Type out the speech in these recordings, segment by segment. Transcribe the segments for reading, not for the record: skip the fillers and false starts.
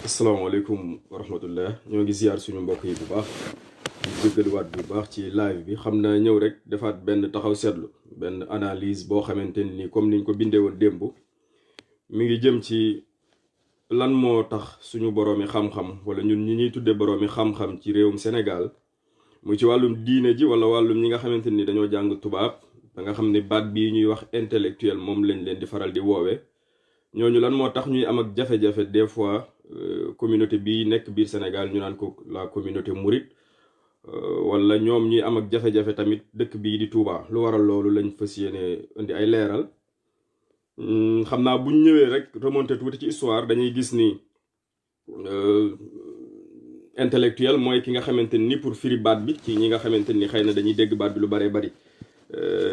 asalaamaaleykum wa rahmatullah ñoo ngi ziar suñu mbokk yi bu baax di jéggaluwaat bu baax ci live bi xam naa ñëw rek defaat benn taxaw seetlu benn analyse boo xamante ni comme niñ ko bindee woon démb mi ngi jëm ci lan moo tax suñu boroomi xam-xam wala ñun ñi ñuy tuddee boroomi xam-xam ci réewum Sénégal mu ci wàllum diine ji wala wàllum ñi nga xamante ni dañoo jàng tubaab da nga xam ne baat bii ñuy wax intellectuel moom lañ leen di faral di woowe ñooñu lan moo tax ñuy am ak jafe-jafe des fois communauté bii nekk biir Sénégal ñu naan ko la communauté mouride wala ñoom ñuy am ak jafe-jafe tamit dëkk bii di Touba lu waral loolu lañ fas yéene indi ay leeral xam naa buñ ñëwee rek remonté tuuti ci histoire dañuy gis ni intellectuel mooy ki nga xamante ni pour firi baat bi ci ñi nga xamante ni xëy na dañuy dégg baat bi lu baree bari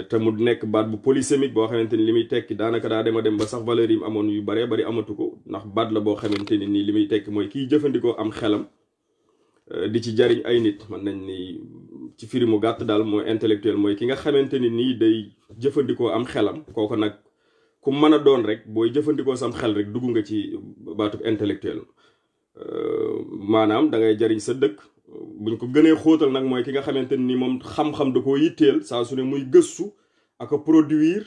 te mu nekk baat bu polysémique boo xamante ni li muy tekki daanaka daa dem ba sax valeur yi mu amoon yu baree bari amatu ko ndax baat la boo xamante ni nii li muy tekki mooy kiy jëfandikoo am xelam di ci jariñ ay nit mën nañ ni ci firi mu gàtt daal mooy intellectuel mooy ki nga xamante ni nii day jëfandikoo am xelam kooku nag ku mën a doon rek booy jëfandikoo sam xel rek dugg nga ci baatub intellectuel maanaam da ngay jariñ sa dëkk buñ ko gënee xóotal nag mooy ki nga xamante ni moom xam-xam da koo yitteel saa su ne muy gëstu ak a produire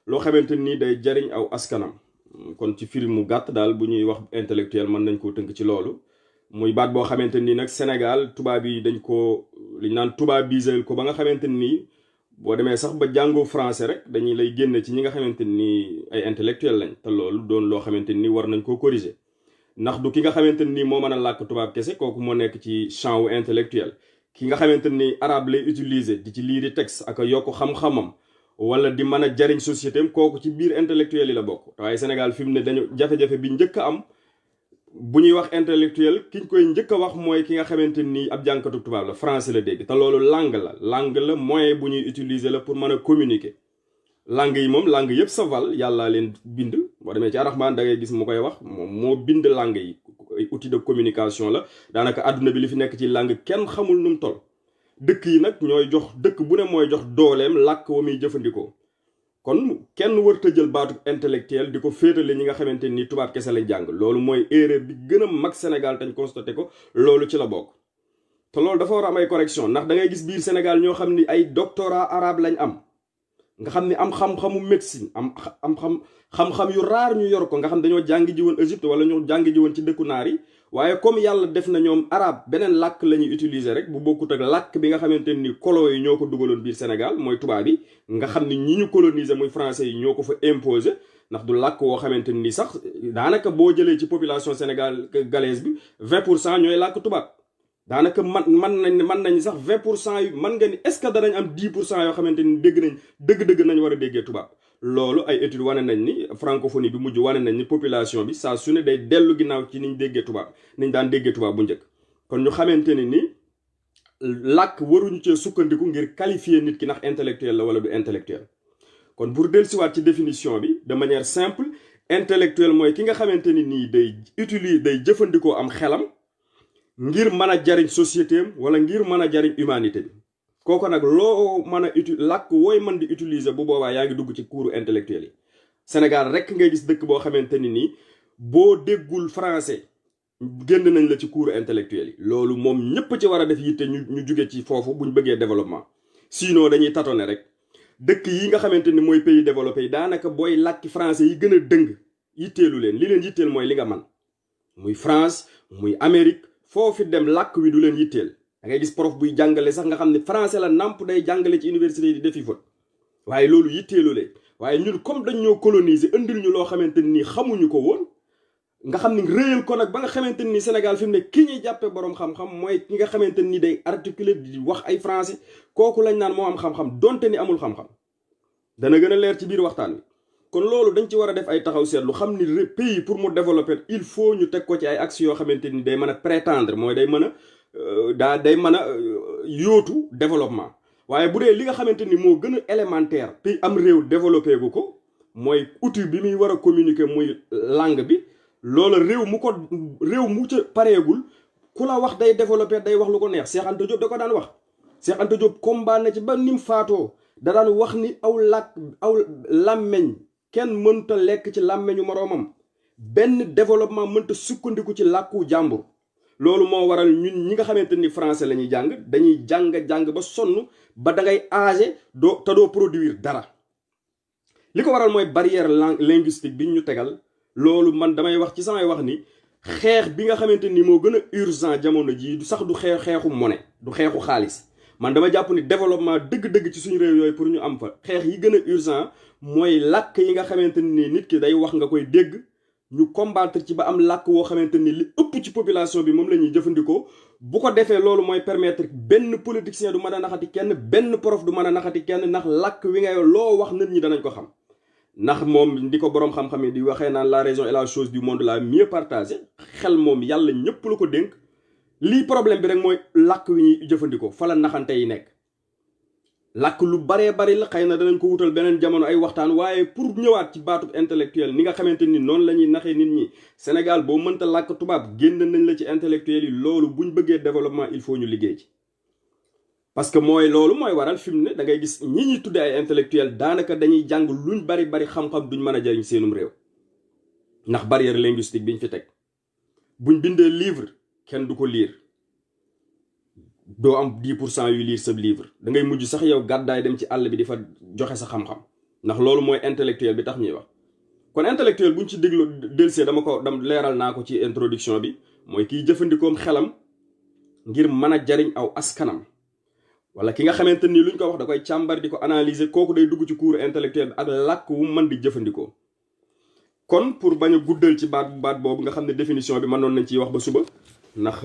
loo xamante ni day jariñ aw askanam kon ci firi mu gàtt daal bu ñuy wax intellectuel mën nañ koo tënk ci loolu muy baat boo xamante ni nag Sénégal tubaab yi dañ ko liñ naan tubaabisé ko ba nga xamante ni boo demee sax ba jàngoo français rek dañuy lay génne ci ñi nga xamante ni ay intellectuel lañ te loolu doon loo xamante ni war nañ koo corriger ndax du ki nga xamante ni moo mën a làkk tubaab kese kooku moo nekk ci champ wu intellectuel ki nga xamante ni arabe lay utiliser di ci lire texte ak a yokk xam-xamam wala di mën a jariñ société am kooku ci biir intellectuel yi la bokk waaye Sénégal fi mu ne dañu jafe-jafe bi njëkk a am bu ñuy wax intellectuel ki ñu koy njëkk a wax mooy ki nga xamante ni ab jànkatu tubaab la français la dégg te loolu langue la moyen bu ñuy utiliser la pour mën a communiquer langue yi moom langue yëpp sa val yàllaa leen bind boo demee ci Arrahman da ngay gis mu koy wax moom moo bind langue yi ay outil de communication la daanaka àdduna bi li fi nekk ci langue kenn xamul nu mu toll dëkk yi nag ñooy jox dëkk bu ne mooy jox dooleem làkk wa muy jëfandikoo kon kenn warta jël baatu intellectuel di ko féetale ñi nga xamante ni tubaab kese lañ jàng loolu mooy erreur bi gën a mag Sénégal tañ constaté ko loolu ci la bokk te loolu dafa war a am ay correction ndax da ngay gis biir Sénégal ñoo xam ni ay doctorat arabe lañ am nga xam ni am xam-xamu médecine am xam-xam yu raar ñu yor ko nga xam dañoo jàngi ji woon Égypte wala ñoo jàngi ji woon ci dëkku naar yi waaye comme yàlla def na ñoom arabe beneen làkk la ñuy utiliser rek bu bokkut ak làkk bi nga xamante ni colon yi ñoo ko dugaloon biir Sénégal mooy tubaab yi nga xam ni ñi ñu coloniser muy français yi ñoo ko fa imposer ndax du làkk woo xamante ni sax daanaka boo jëlee ci population sénégalaise bi 20% ñooy làkk tubaab daanaka man nañ sax 20% yu mën nga ni est-ce que danañ am 10% yoo xamante ni dégg nañ dëgg-dëgg nañ war a déggee tubaab loolu ay études wane nañ ni francophonie bi mujj wane nañ ni population bi saa su ne day dellu ginnaaw ci niñ déggee tubaab niñ daan déggee tubaab bu njëkk kon ñu xamante ni làkk waruñu cee sukkandiku ngir qualifier nit ki ndax intellectuel la wala du intellectuel kon pour dellusiwaat ci définition bi de manière simple intellectuel mooy ki nga xamante ni nii day jëfandikoo am xelam ngir mën a jariñ société am wala ngir mën a jariñ humanité bi kooku nag loo mën a làkk wooy mën di utiliser bu boobaa yaa ngi dugg ci cours intellectuel yi Sénégal rek ngay gis dëkk boo xamante ni nii boo déggul français génn nañ la ci cours intellectuel yi loolu moom ñëpp ci war a def yitte ñu jóge ci foofu buñ bëggee développement sinon dañuy tâtonner rek dëkk yi nga xamante ni mooy pays développé yi daanaka booy làkki français yi gën a dëng yitteelu leen li leen yitteel mooy li nga man muy France muy Amérique foofu dem làkk wi du leen yitteel da ngay gis prof buy jàngale sax nga xam ne français la namp day jàngale ci université yi di defi fa waaye loolu yitteelu leen waaye ñun comme dañ ñoo coloniser indil ñu loo xamante ni xamuñu ko woon nga xam ni réyal ko nag ba nga xamante ni Sénégal fi mu ne ki ñuy jàppee boroom xam-xam mooy ki nga xamante ni day articuler di wax ay français kooku lañ naan moo am xam-xam donte ni amul xam-xam dana gën a leer ci biir waxtaan wi kon loolu dañ ci war a def ay taxaw seetlu xam ni pays pour mu développer il faut ñu teg ko ci ay axes yoo xamante ni day mën a prétendre mooy day mën a day mën a yóotu développement waaye bu dee li nga xamante ni moo gën a élémentaire pays am réew développé gu ko mooy outil bi muy war a communiquer muy langue bi loola réew mu ca pareegul ku la wax day développé day wax lu ko neex Cheikh Anta Diop da ko daan wax Cheikh Anta Diop combat na ci ba nim faatoo da daan wax ni aw làmmeñ kenn mënta lekk ci làmmeñu moroomam benn développement mënta sukkandiku ci làkku jàmbur. loolu moo waral ñun ñi nga xamante ni français la ñuy jàng dañuy jàng ba sonn ba da ngay âgé doo produire dara. li ko waral mooy barrière linguistique bi ñu tegal. loolu man damay wax ci samay wax ni xeex bi nga xamante ni moo gën a urgent jamono jii du sax du xeexu monnaie du xeexu xaalis. man dama jàpp ni développement dëgg-dëgg ci suñu réew yooyu pour ñu am fa xeex yi gën a urgent mooy làkk yi nga xamante ni nit ki day wax nga koy dégg. ñu combattre ci ba am làkk woo xamante ni li ëpp ci population bi moom la ñuy jëfandikoo bu ko defee loolu mooy permettre benn politicien du mën a naxati kenn benn prof du mën a naxati kenn ndax làkk wi ngay loo wax nit ñi danañ ko xam. ndax moom di ko boroom xam-xam yi di waxee naan la raison est la chose du monde la mieux partagée xel moom yàlla ñëpp la ko dénk lii problème bi rek mooy làkk wi ñuy jëfandikoo fa la naxante yi nekk. làkk lu baree bari la xëy na danañ ko wutal beneen jamono ay waxtaan waaye pour ñëwaat ci baatub intellectuel ni nga xamante ni noonu la ñuy naxee nit ñi Sénégal boo mënta làkk tubaab génn nañ la ci intellectuel yi loolu buñ bëggee développement il faut ñu liggéey ci. parce que loolu mooy waral fi mu ne da ngay gis ñi ñuy tuddee ay intellectuel daanaka dañuy jàng luñ bari xam-xam duñ mën a jariñ seenum réew ndax barrière linguistique biñ fi teg buñ bindee livre kenn du ko lire. doo am 10% yu lire sa livre da ngay mujj sax yow gàddaay dem ci àll bi di fa joxe sa xam-xam ndax loolu mooy intellectuel bi tax ñuy wax. kon intellectuel buñ ci déglu delsee dama leeral naa ko ci introduction bi mooy kiy jëfandikoom xelam ngir mën a jariñ aw askanam wala ki nga xamante ni luñ ko wax da koy càmbar di ko analyser kooku day dugg ci cours intellectuel bi ak làkk wu mën di jëfandikoo. kon pour bañ a guddal ci baat boobu nga xam ne définition bi mënoon nañ ciy wax ba suba ndax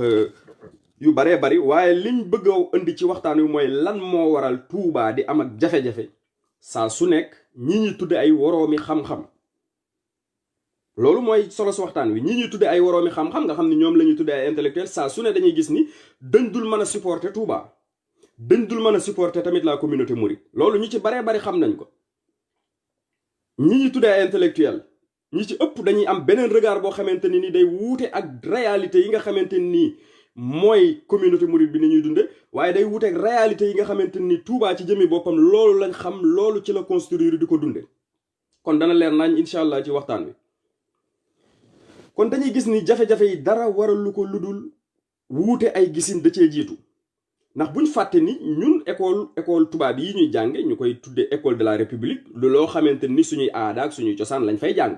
yu baree bari waaye liñ bëgg a indi ci waxtaan wi mooy lan moo waral Touba di am ak jafe-jafe saa su nekk ñi ñuy tudde ay woroomi xam-xam. loolu mooy solo si waxtaan wi ñi ñuy tudde ay woroomi xam-xam nga xam ne ñoom la ñuy tudde ay intellectuel saa su ne dañuy gis ni dañ dul mën a supporter Touba dañ dul mën a supporter tamit la communauté mouride. loolu ñu ci baree bari xam nañ ko ñi ñuy tudde ay intellectuel ñi ci ëpp dañuy am beneen regard boo xamante ni day wuute ak réalité yi nga xamante nii mooy communauté mouride bi ni ñuy dunde waaye day wuteeg réalité yi nga xamante ni Touba ci jëmi boppam loolu lañ xam loolu ci la construire di ko dunde kon dana leer nañ incha allah ci waxtaan wi. kon dañuy gis ni jafe-jafe yi dara waral lu ko ludul wuute ay gisin da cee jiitu ndax buñ fàtte ni ñun école tubaab yi ñuy jànge ñu koy tudde école de la république lu loo xamante ni suñuy aada ak suñuy cosaan lañ fay jàng.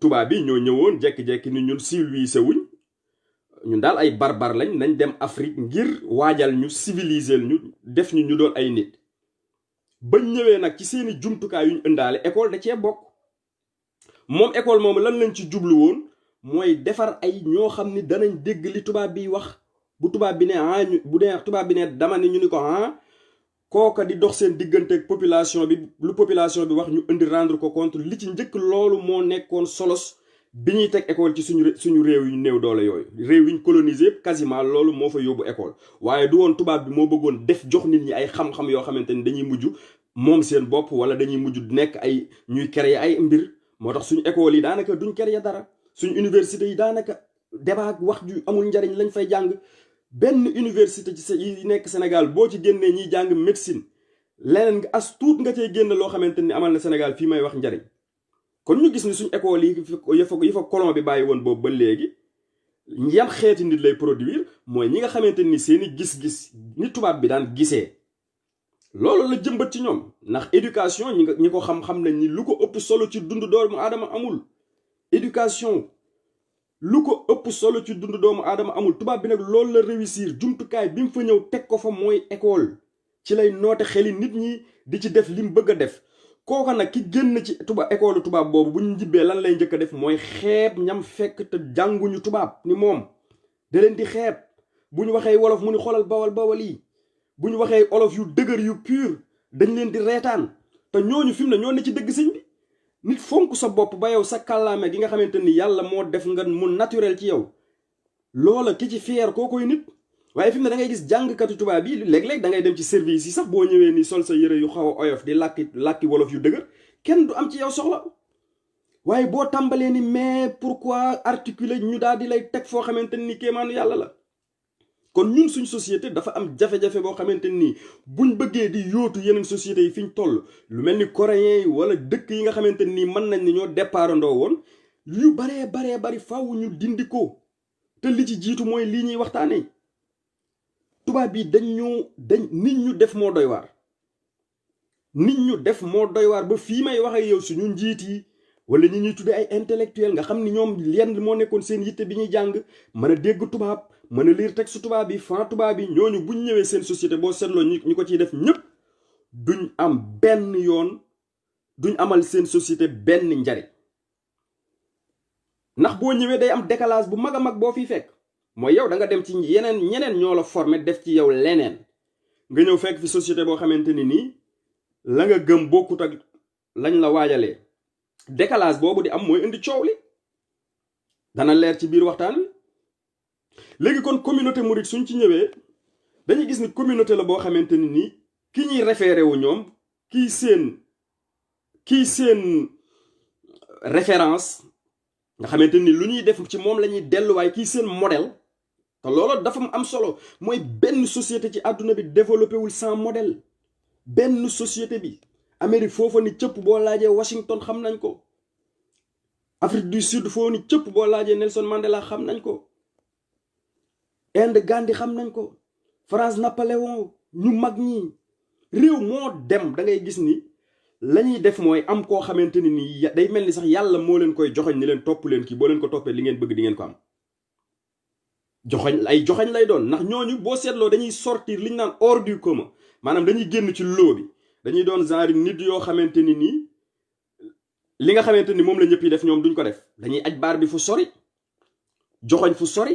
tubaab yi ñoo ñëwoon jekki-jekki ni ñun civilisé wuñ ñun daal ay barbar lañ nañ dem Afrique ngir waajal ñu civiliser ñu def ñu doon ay nit. bañ ñëwee nag ci seeni jumtukaay yuñ ëndaale école da cee bokk moom école moomu lan lañ ci jublu woon mooy defar ay ñoo xam ni danañ dégg li tubaab bi wax bu tubaab bi ne bu dee tubaab bi ne dama ne ñu ni ko kooka di dox seen diggante ak population bi lu population bi wax ñu indi rendre ko compte li ci njëkk loolu moo nekkoon solos bi ñuy teg école ci suñu réew yu néew doole yooyu réew yi ñu colonisé yëpp quasiment loolu moo fa yóbbu école waaye du woon tubaab bi moo bëggoon def jox nit ñi ay xam-xam yoo xamante ni dañuy mujj moom seen bopp wala dañuy mujj nekk ay ñuy créer ay mbir moo tax suñu école yi daanaka duñ créer dara suñu université yi daanaka débat ak wax ju amul njariñ lañ fay jàng benn université ci yi nekk Sénégal boo ci génnee ñiy jàng médecine leneen nga as tuut nga cey génn loo xamante ni amal na Sénégal fii may wax njariñ kon ñu gis ni suñu école yi fa colon bi bàyyi woon boobu ba léegi yan xeeti nit lay produire mooy ñi nga xamante ni seeni gis-gis ni tubaab bi daan gisee loolu la jëmbat ci ñoom ndax éducation ñi ko xam-xam nañ ni lu ko ëpp solo ci dund doomu aadama amul éducation lu ko ëpp solo ci dund doomu aadama amul tubaab bi nag loolu la réussir jumtukaay bi mu fa ñëw teg ko fa mooy école ci lay noote xeli nit ñi di ci def li mu bëgg a def kooka nag ki génn ci école tubaab boobu bu ñu njibbee lan lay njëkk a def mooy xeeb ñam fekk te jànguñu tubaab ni moom da leen di xeeb bu ñu waxee wolof mu ni xoolal bawal yi bu ñu waxee olof yu dëgër yu pur dañ leen di reetaan te ñooñu fi mu ne ñoo ne ci dëgg sëñ bi nit fonk sa bopp ba yow sa kàllaame gi nga xamante ni yàlla moo def nga mu naturel ci yow loola ki ci fier koo koy nit waaye fi mu ne da ngay gis jàngkatu tubaab yi léeg-léeg da ngay dem ci service yi sax boo ñëwee ni sol sa yëre yu xaw a oyof di làkki wolof yu dëgër kenn du am ci yow soxla waaye boo tàmbalee ni mais pourquoi articuler ñu daal di lay teg foo xamante ni kéemaanu yàlla la kon ñun suñ société dafa am jafe-jafe boo xamante nii buñ bëggee di yóotu yeneen sociétés yi fi ñu toll lu mel ni coréens yi wala dëkk yi nga xamante nii mën nañ ni ñoo départandoo woon yu baree bari faaw ñu dindi ko te li ci jiitu mooy lii ñuy waxtaanee tubaab bi nit ñu def moo doy waar. nit ñu def moo doy waar ba fii may wax ak yow suñu njiit yi wala ñi ñuy tuddee ay intellectuel nga xam ni ñoom lenn moo nekkoon seen yitte bi ñuy jàng mën a dégg tubaab mën a lire texte tubaab bi fan tubaab bi ñooñu buñ ñëwee seen société boo seetloo ñu ko ciy def ñëpp duñ am benn yoon duñ amal seen société benn njariñ ndax boo ñëwee day am décalage bu mag a mag boo fiy fekk mooy yow da nga dem ci ñeneen ñoo la formé def ci yow leneen nga ñëw fekk fi société boo xamante ni nii la nga gëm bokkut ak lañ la waajalee décalage boobu di am mooy indi coow li dana leer ci biir waxtaan wi léegi kon communauté mouride suñ ci ñëwee dañuy gis ni communauté la boo xamante ni nii ki ñuy référé wu ñoom kii seen référence nga xamante ni lu ñuy def ci moom la ñuy delluwaay kii seen modèle te loolu dafa am solo mooy benn société ci àdduna bi développé wul sans modèle benn société bi Amérique foofa ni cëpp boo laajee Washington xam nañ ko Afrique du Sud foo ni cëpp boo laajee Nelson Mandela xam nañ ko Inde Gandhi xam nañ ko France Napoléon ñu mag ñi réew moo dem da ngay gis ni la ñuy def mooy am koo xamante ni nii day mel ni sax yàlla moo leen koy joxoñ ni leen topp leen kii boo leen ko toppee li ngeen bëgg di ngeen ko am joxoñ lay doon ndax ñooñu boo seetloo dañuy sortir li ñu naan hors du commun maanaam dañuy génn ci loo bi dañuy doon genre nit yoo xamante ni nii li nga xamante ni moom la ñëpp yi def ñoom duñ ko def dañuy aj baar bi fu sori joxoñ fu sori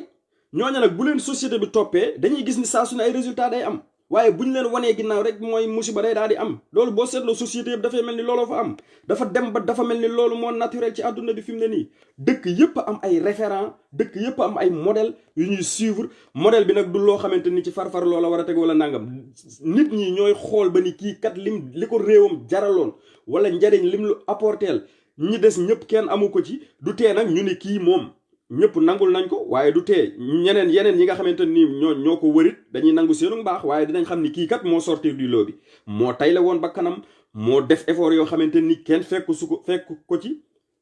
ñooñu nag bu leen société bi toppee dañuy gis ni saa su ne ay résultat day am waaye buñ leen wanee ginnaaw rek mooy musiba day daal di am loolu boo seetloo société yëpp dafay mel ni looloo fa am dafa dem ba dafa mel ni loolu moo naturel ci àdduna bi fi mu ne nii dëkk yëpp am ay référent dëkk yëpp am ay modèle yu ñuy suivre modèle bi nag du loo xamante ni ci farfar loola war a teg wala nangam nit ñi ñooy xool ba ni kii kat li ko réewam jaraloon wala njariñ lim lu apporteel ñi des ñëpp kenn amu ko ci du tee nag ñu ni kii moom ñëpp nangul nañ ko waaye du tee yeneen ñi nga xamante ni ñoo ko wërit dañuy nangu seenu mbaax waaye dinañ xam ni kii kat moo sortir du lot bi moo tay la woon ba kanam moo def effort yoo xamante ni kenn fekk ko ci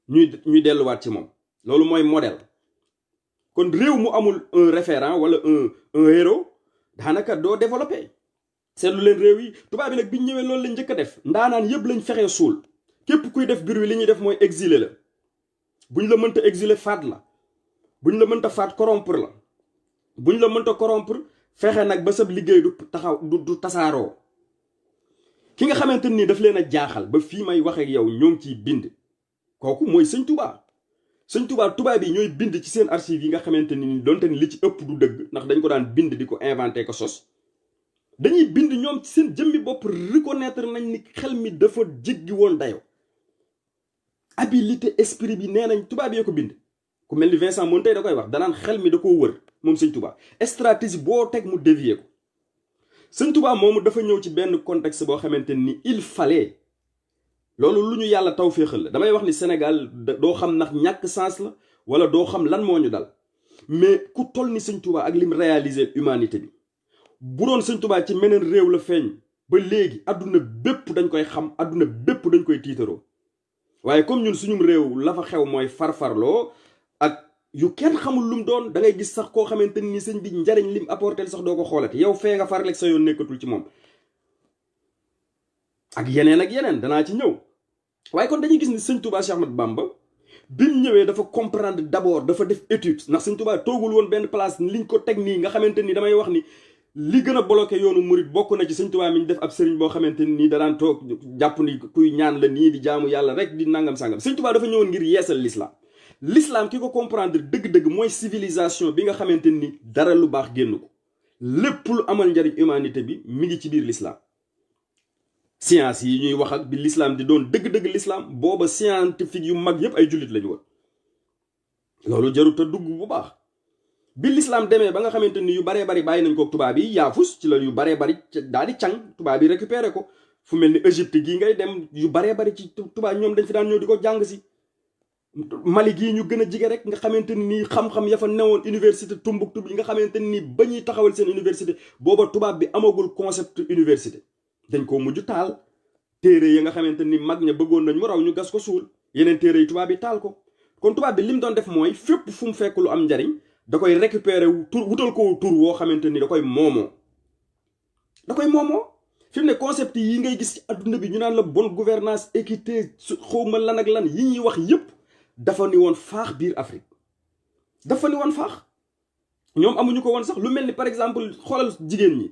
ñuy delluwaat ci moom loolu mooy modèle kon réew mu amul un référent wala un héros daanaka doo développé seetlu leen réew yi tubaab bi nag biñ ñëwee loolu lañ njëkk a def ndaanaan yëpp lañ fexee suul képp kuy def biir wi li ñuy def mooy exiler la buñ la mënta exiler faat la buñ la mënta faat corrompre la buñ la mënta corrompre fexe nag ba sab liggéey du tasaaroo ki nga xamante ni daf leen a jaaxal ba fii may wax ak yow ñoo ngi ciy bind kooku mooy sëñ Touba tubaab yi ñooy bind ci seen archive yi nga xamante ni donte ni li ci ëpp du dëgg ndax dañ ko daan bind di ko inventé ko sos dañuy bind ñoom ci seen jëmmi bopp reconnaître nañ ni xel mi dafa jéggi woon dayo habilité esprit bi nee nañ tubaab yee ko bind ku mel ni Vincent Montaigne da koy wax danaan xel mi da koo wër moom sëñ Touba stratégie boo teg mu dévier ko sëñ Touba moomu dafa ñëw ci benn contexte boo xamante ni il fallait loolu lu ñu yàlla taw féexal la damay wax ni Sénégal doo xam ndax ñàkk sens la wala doo xam lan moo ñu dal mais ku toll ni sëñ Touba ak lim réaliser humanité bi bu doon sëñ Touba ci meneen réew la feeñ ba léegi adduna bépp dañ koy xam adduna bépp dañ koy tiitaroo waaye comme ñun suñum réew la fa xew mooy farfarloo ak yu kenn xamul lum doon da ngay gis sax koo xamante ni sëñ bi njariñ lim apporter sax doo ko xoolati yow fee nga farleeg sa yoon nekkatul ci moom ak yeneen danaa ci ñëw waaye kon dañuy gis ni sëñ Touba Cheikh Ahmadou Bamba bi mu ñëwee dafa comprendre d'abord dafa def étude ndax sëñ Touba toogul woon benn place liñ ko teg nii nga xamante ni damay wax ni li gën a bloqué yoonu murit bokk na ci sëñ Touba mi ñu def ab sëriñ boo xamante ni da daan toog jàpp ni kuy ñaan la nii di jaamu yàlla rek di nangam sangam sëñ Touba dafa ñëwoon ngir yeesal l'islam ki ko comprendre dëgg-dëgg mooy civilisation bi nga xamante ni dara lu baax génn ko lépp lu amal njariñ humanité bi mi ngi ci biir l'islam science yi ñuy wax ak bi l'islam di doon dëgg-dëgg l'islam booba scientifique yu mag yépp ay jullit lañu woon loolu jarut a dugg bu baax bi l'islam demee ba nga xamante ni yu baree bari bàyyi nañ ko tubaab yi yaafus ci la yu baree bari daal di càng tubaab yi récupéré ko fu mel ni Égypte gii ngay dem yu baree bari ci tubaab ñoom dañ fi daan ñëw di ko jàng si Mali gii ñu gën a jige rek nga xamante ni xam-xam ya fa newoon université Tombouctou bi nga xamante ni ba ñuy taxawal seen université booba tubaab bi amagul concept université dañ ko mujj taal téere yi nga xamante ni mag ña bëggoon nañ mu raw ñu gas ko suul yeneen téere yi tubaab yi taal ko kon tubaab bi li mu doon def mooy fépp fu mu fekk lu am njariñ da koy récupérer tur wutal ko tur woo xamante ni da koy moomoo fi mu ne concept yi ngay gis ci adduna bi ñu naan la bonne gouvernance équité xawma lan ak lan yi ñuy wax yépp dafa ni woon faax biir Afrique dafa ni woon faax ñoom amuñu ko woon sax lu mel ni par exemple xoolal jigéen ñi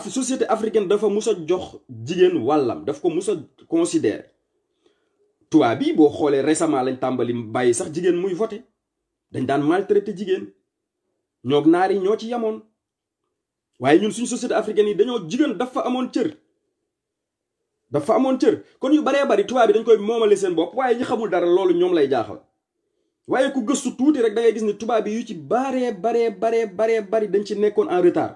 société africaine dafa mus a jox jigéen wàllam daf ko mus a considérer tubaab bi boo xoolee récemment lañ tàmbali bàyyi sax jigéen muy voter dañ daan maltraité jigéen ñoog naar yi ñoo ci yamoon waaye ñun suñu société africaine yi dañoo jigéen dafa amoon cër kon yu baree bari tubaab bi dañ koy moomale seen bopp waaye ñi xamul dara loolu ñoom lay jaaxal waaye ku gëstu tuuti rek da ngay gis ni tubaab bi yu ci baree bari dañ ci nekkoon en retard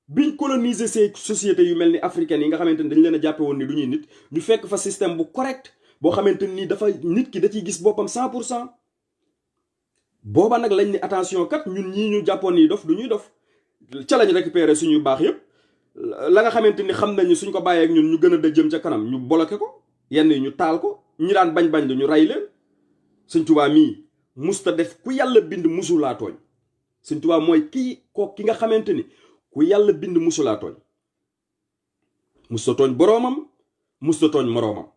biñ coloniser ces sociétés yu mel ni africaines yi nga xamante ni dañ leen a jàppe woon ni du ñuy nit ñu fekk fa système bu correct boo xamante ni dafa nit ki da ciy gis boppam 100% booba nag lañ ni attention kat ñun ñii ñu jàppoon ni dof du ñuy dof ca lañ récupérer suñu baax yépp la nga xamante ni xam nañu suñ ko bàyyee ak ñun ñu gën a da jëm ca kanam ñu bloqué ko yenn yi ñu taal ko ñi daan bañ lu ñu rey leen Sëñ Tuubaa mii musta def ku yàlla bind musulaa tooñ Sëñ Tuubaa mooy ki nga xamante ni ku yàlla bind musulaa tooñ musta tooñ boroomam musta tooñ moroomam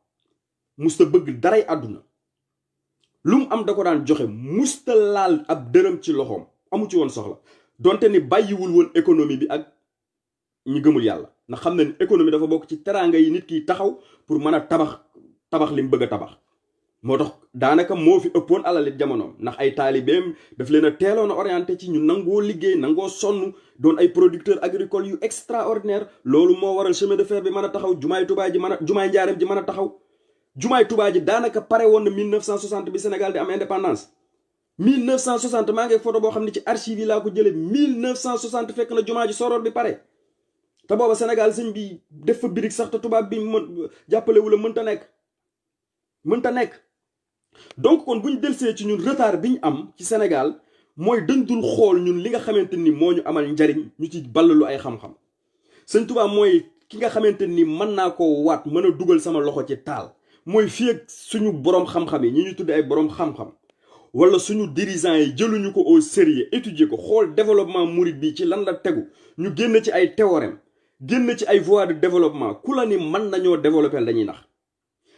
musta bëgg daray àdduna lu mu am da ko daan joxe musta laal ab dërëm ci loxoom amu ci woon soxla donte ni bàyyiwul woon économie bi ak ñi gëmul yàlla ndax xam na ni économie dafa bokk ci teraanga yi nit ki taxaw pour mën a tabax li mu bëgg a tabax moo tax daanaka moo fi ëppoon alalit jamonoom ndax ay taalibeem daf leen a teeloon a orienté ci ñu nangoo liggéey nangoo sonn doon ay producteurs agricoles yu extraordinaire loolu moo waral chemin de fer bi mën a taxaw jumaay njaareem ji mën a taxaw jumaay Tuubaa ji daanaka pare woon na 1960 bi Sénégal di am indépendance 1960 maa ngi photo boo xam ne ci archive yi laa ko jëlee 1960 fekk na jumaa ji soroor bi pare te booba Sénégal sëñ bi def fa birig sax te tubaab bi jàppalewu la mënta nekk donc kon bu ñu delsee ci ñun retard bi ñu am ci Sénégal mooy dañ dul xool ñun li nga xamante ni moo ñu amal njariñ ñu ci ballalu ay xam-xam sëñ Tuubaa mooy ki nga xamante ni mën naa koo waat mën a dugal sama loxo ci taal mooy fii ak suñu boroom xam-xam yi ñi ñu tudde ay boroom xam-xam wala suñu dirigeants yi jëluñu ko au sérieux étudier ko xool développement mouride bi ci lan la tegu ñu génn ci ay théorème génn ci ay voies de développement ku la ni mën nañoo développer dañuy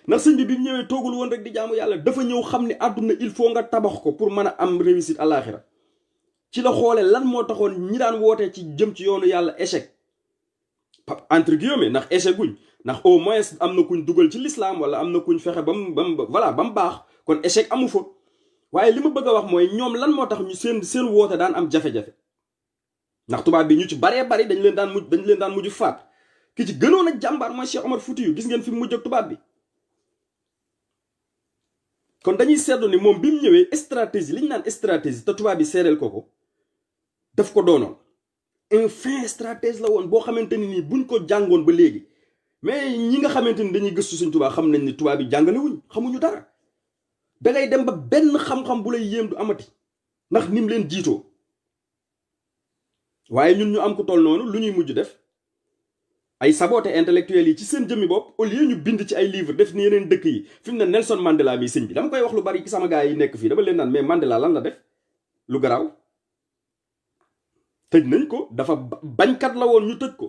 ndax sëñ bi mu ñëwee toogul woon rek di jaamu yàlla dafa ñëw xam ni àdduna il faut nga tabax ko pour mën a am réussite àllaaxira ci la xoole lan moo taxoon ñi daan wootee ci jëm ci yoonu yàlla échec entre guillemets ndax échec guñ ndax au moins am na kuñ dugal ci l'islam wala am na kuñ fexe ba mu baax kon échec amu fa waaye li ma bëgg a wax mooy ñoom lan moo tax ñu seen woote daan am jafe-jafe ndax tubaab bi ñu ci baree bari dañ leen daan mujj faat ki ci gënoon a jàmbaar mooy Cheikh Omar Foutiyou gis ngeen fi mu mujj ak tubaab bi kon dañuy seetlu ni moom bi mu ñëwee stratégie li ñu naan stratégie te tubaab bi seereel ko daf ko doonoon un fin stratège la woon boo xamante ni nii buñ ko jàngoon ba léegi mais ñi nga xamante ni dañuy gëstu suñ tubaab xam nañ ni tubaab bi jàngalewuñ xamuñu dara dangay dem ba benn xam-xam bu lay yéem du amati ndax nim leen jiitoo waaye ñun ñu am ko toll noonu lu ñuy mujj def ay saboté intellectuels yi ci seen jëmmi bopp au lieu ñu bind ci ay livre def ni yeneen dëkk yi fi mu ne Nelson Mandela mi sëñ bi dama koy wax lu bari ci sama gars yi nekk fii dama leen naan mais Mandela lan la def lu garaaw tëj nañ ko dafa bañkat la woon ñu tëj ko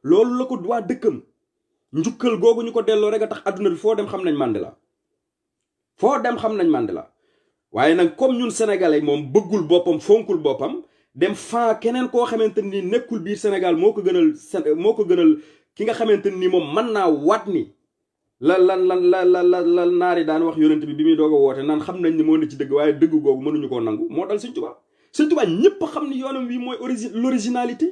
loolu la ko waa dëkkam njukkal googu ñu ko delloo rek a tax adduna bi foo dem xam nañ Mandela waaye nag comme ñun sénégalais moom bëggul boppam fonkul boppam dem faa keneen koo xamante ni nekkul biir Sénégal moo ko gënal ki nga xamante ni moom mën naa waat ni la naari daan wax yonent bi muy doog a woote naan xam nañ ni moo ne ci dëgg waaye dëgg googu mënuñu koo nangu moo dal Sëñ Tuubaa ñëpp xam ni yoonam wi mooy l'originalité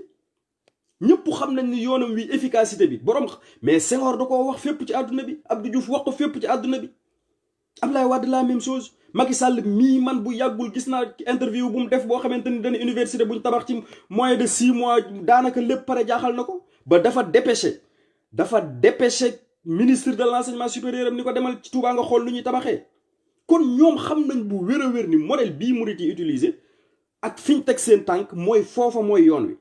ñëpp xam nañ ni yoonam wi efficacité bi borom mais Senghor da koo wax fépp ci àdduna bi Abdou Diouf wax ko fépp ci àdduna bi Abdoulaye Wade la même chose Macky Sall mii man bu yàggul gis naa interview bu mu def boo xamante ni dana université buñ tabax ci moins de 6 mois daanaka lépp pare jaaxal na ko ba dafa dépêché ministre de l'enseignement supérieur am ni ko demal ci Touba nga xool lu ñuy tabaxee kon ñoom xam nañ bu wér a wér ni modèle bii murit yi utilisé ak fiñ teg seen tànk mooy foofa mooy yoon wi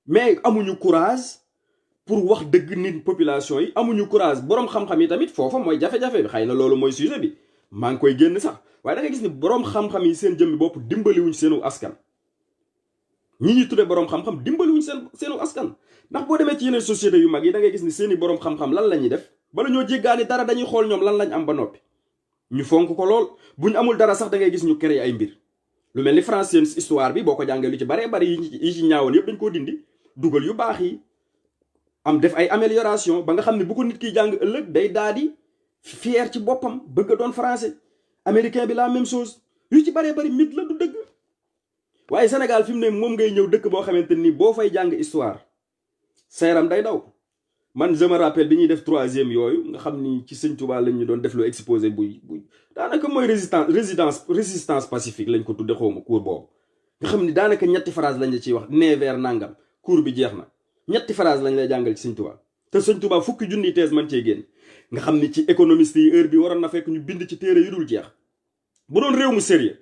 mais amuñu courage pour wax dëgg nit population yi amuñu courage boroom xam-xam yi tamit foofa mooy jafe-jafe bi xëy na loolu mooy sujet bi maa ngi koy génn sax waaye da ngay gis ni boroom xam-xam yi seen jëmmi bopp dimbaliwuñ seenu askan. ñi ñuy tudde boroom xam-xam dimbaliwuñ seenu askan. ndax boo demee ci yeneen société yu mag yi da ngay gis ni seeni boroom xam-xam lan la ñuy def bala ñoo jéggaani dara dañuy xool ñoom lan lañ am ba noppi ñu fonk ko lool buñ amul dara sax da ngay gis ñu créé ay mbir. lu mel ni France seen histoire bi boo ko jàngee lu ci baree bari yi ci ñaawoon yëpp dañ koo dindi dugal yu baax yi am def ay amélioration ba nga xam ne bu ko nit kiy jàng ëllëg day daal di fier ci boppam bëgg a doon français. américain bi la même chose yu ci baree bari mit la du dëgg. waaye Sénégal fi mu ne moom ngay ñëw dëkk boo xamante ni boo fay jàng histoire sa yaram day daw. man je me rappelle bi ñuy def 3e yooyu nga xam ni ci Sëñ Touba lañ ñu doon def loo exposé buy daanaka mooy résistance pacifique lañ ko tudde xawma cours boobu nga xam ni daanaka ñetti phrase lañ la ciy wax never nangam cours bi jeex na ñetti phrase lañ lay jàngal ci Sëñ Touba te Sëñ Touba fukki junni thèse man cee génn nga xam ni ci économiste yi heure bi waroon na fekk ñu bind ci téere yu dul jeex. bu doon réew mu sérieux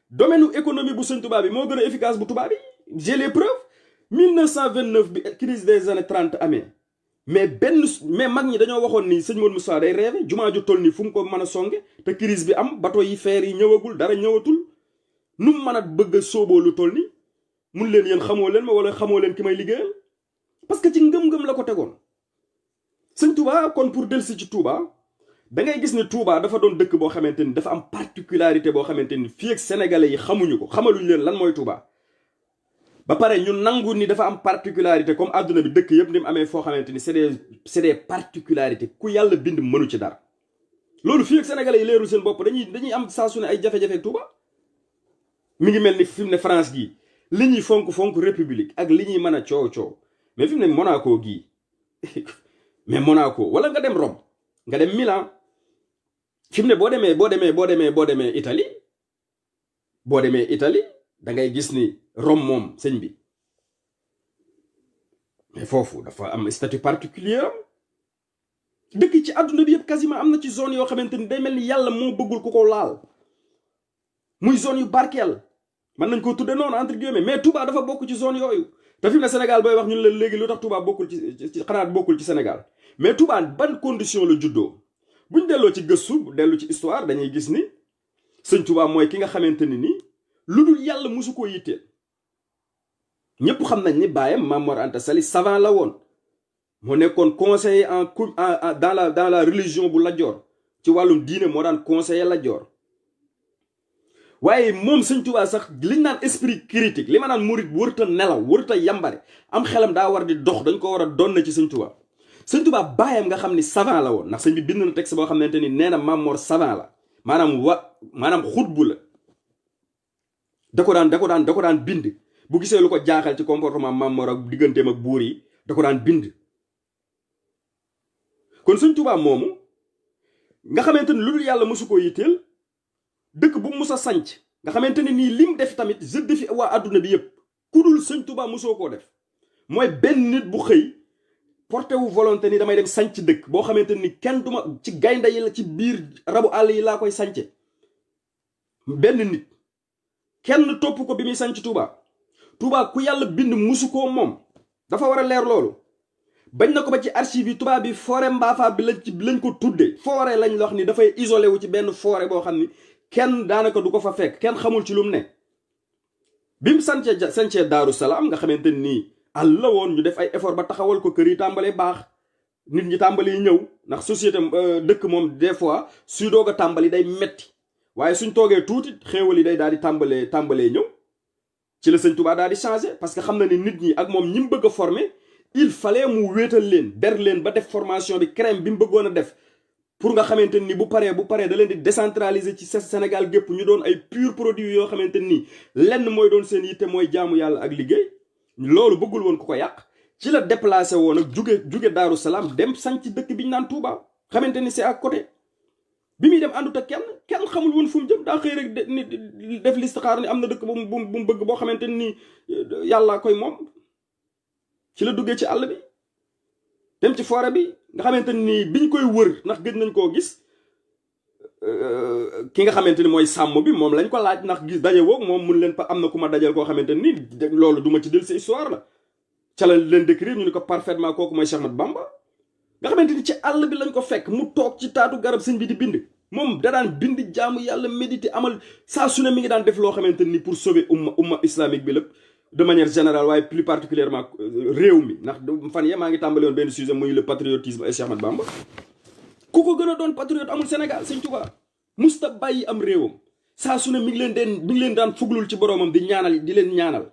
domaine économie bu Sëñ Touba bi moo gën a efficace bu tubaab bi j'ai les preuves 1929 bi crise des années 30 amee mais mag ñi dañoo waxoon ni sëñ Modou Moussa day rêvé jumaa ju toll nii fu mu ko mën a songe te crise bi am bateau yi feer yi ñëwagul dara ñëwatul nu mu mën a bëgg a sóoboo lu toll ni mun leen yéen xamoo leen ma wala xamoo leen ki may liggéeyal parce que ci ngëm-ngëm la ko tegoon. sëñ Touba kon pour dellusi ci Touba da ngay gis ni Touba dafa doon dëkk boo xamante ni dafa am particularité boo xamante ni fii ak sénégalais yi xamuñu ko xamaluñu leen lan mooy Touba. ba pare ñu nangu ni dafa am particularité comme àdduna bi dëkk yëpp ni mu amee foo xamante ni c'est des particularités ku yàlla bind mënu ci dara. loolu fii ak sénégalais yi leerul seen bopp dañuy am saa su ne ay jafe-jafe Touba. mi ngi mel ni fi mu ne France gii li ñuy fonk république ak li ñuy mën a coow mais fi mu ne Monaco gii mais Monaco wala nga dem Rome nga dem Milan fi mu ne boo demee Italie da ngay gis ni Rome moom sëñ bi mais foofu dafa am statut particulier am dëkk ci àdduna bi yëpp quasiment am na ci zone yoo xamante ni day mel ni yàlla moo bëggul ku ko laal muy zone yu barkeel mën nañ ko tudde noonu entre guillemets mais Touba dafa bokk ci zone yooyu te fi mu ne Sénégal booy wax ñun la léegi lu tax Touba bokkul ci xanaa bokkul ci Sénégal mais Touba ban condition la juddoo buñ delloo ci gëstu dellu ci histoire dañuy gis ni sëñ Touba mooy ki nga xamante ni nii lu dul yàlla musu koo yitteel ñëpp xam nañ ni baayam Mame Mor Anta Sali savant la woon moo nekkoon conseiller dans la religion bu Lat Joor ci wàllum diine moo daan conseiller Lat Joor waaye moom sëñ Touba sax liñ naan esprit critique li ma naan murit wërta nelaw wërta yambare am xelam daa war di dox dañ ko war a doon ci sëñ Touba. sëñ Touba baayam nga xam ni savant la woon ndax sëñ bi bind na texte boo xamante ni nee na Mame Mor savant la maanaam xutbu la da ko daan bind bu gisee lu ko jaaxal ci comportement Mame Mor ak digganteem ak buur yi da ko daan bind. kon sëñ Touba moomu nga xamante ni lu dul yàlla mosu koo yitteel dëkk bu mus a sanc nga xamante ni nii lim def tamit je défie waa adduna bi yëpp ku dul sëñ Touba mosoo koo def mooy benn nit bu xëy porté wu volonté ni damay dem sanc dëkk boo xamante ni kenn duma ci gaynde yi la ci biir rabu àll yi laa koy sance benn nit kenn topp ko bi muy sanc Touba ku yàlla bind musu koo moom dafa war a leer loolu bañ na ko ba ci archive yi tubaab bi forêt Mbaafa bi lañ ko tuddee forêt lañ la wax ni dafay isolé wu ci benn forêt boo xam ni kenn daanaka du ko fa fekk kenn xamul ci lu mu ne bi mu sancee Daaru Salaam nga xamante nii àll la woon ñu def ay effort ba taxawal ko kër yi tàmbalee baax nit ñi tàmbali ñëw ndax société dëkk moom des fois suy doog a tàmbali day metti waaye suñ toogee tuuti xéewal yi day daal di tàmbalee ñëw ci la sëñ Touba daal di changé parce que xam na ni nit ñi ak moom ñi mu bëgg a former il fallait mu wéetal leen ber leen ba def formation bi crème bi mu bëggoon a def pour nga xamante ni bu paree da leen di décentraliser ci Sénégal gépp ñu doon ay pur produits yoo xamante ni lenn mooy doon seen yitte mooy jaamu yàlla ak liggéey loolu bëggul woon ku ko yàq ci la déplacé woon ak juge Daaru Salaam dem sanc dëkk bi ñu naan Touba xamante ni c'est à côté bi muy dem àndut ak kenn xamul woon fu mu jëm daa xëy rek def listixaar ni am na dëkk bu mu bëgg boo xamante ni yàlla koy moom ci la duggee ci àll bi dem ci forêt bi nga xamante ni biñ koy wër ndax gëj nañ koo gis ki nga xamante ni mooy sàmm bi moom lañ ko laaj ndax gis daje woog moom mun leen am na ku ma dajal koo xamante ni loolu duma ci del si histoire la ca la leen décrire ñu ni ko parfaitement kooku mooy Cheikh Ahmadou Bamba nga xamante ni ci àll bi lañ ko fekk mu toog ci taatu garab sëñ bi di bind moom da daan bind jaamu yàlla méditer amal saa su ne mi ngi daan def loo xamante ni pour sauver umma islamique bi lépp de manière générale waaye plus particulièrement réew mi ndax fan yee maa ngi tàmbale woon benn sujet muy le patriotisme et Cheikh Ahmadou Bamba ku ko gën a doon patriote amul Sénégal Sëñ Tuubaa musta bàyyi am réewam saa su ne mi ngi leen daan fuglul ci boroomam di leen ñaanal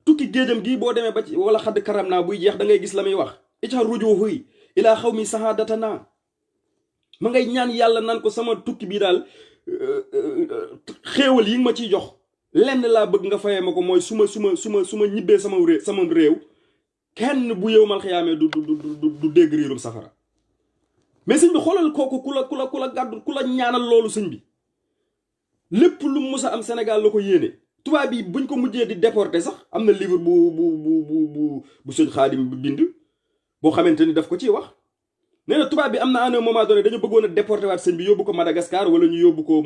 tukki géejam gii boo demee ba ci wala xadd karam naa buy jeex da ngay gis la muy wax ica rujuhuy ilaa xaw mi sahadatana ma ngay ñaan yàlla nan ko sama tukki bii daal xéewal yi nga ma ciy jox lenn laa bëgg nga fayee ma ko mooy su ma ñibbee sama réew kenn bu yow mal xiyaamee du dégg riirum safara mais sëñ bi xoolal kooku ku la gàddu ku la ñaanal loolu sëñ bi lépp lu musa am Sénégal la ko yéene tubaab yi buñ ko mujjee di déporté sax am na livre bu sëñ Xaadim bind boo xamante ni daf ko ciy wax nee na tubaab bi am na à un moment donné dañu bëggoon a déporté waat sëñ bi yóbbu ko Madagascar wala ñu yóbbu ko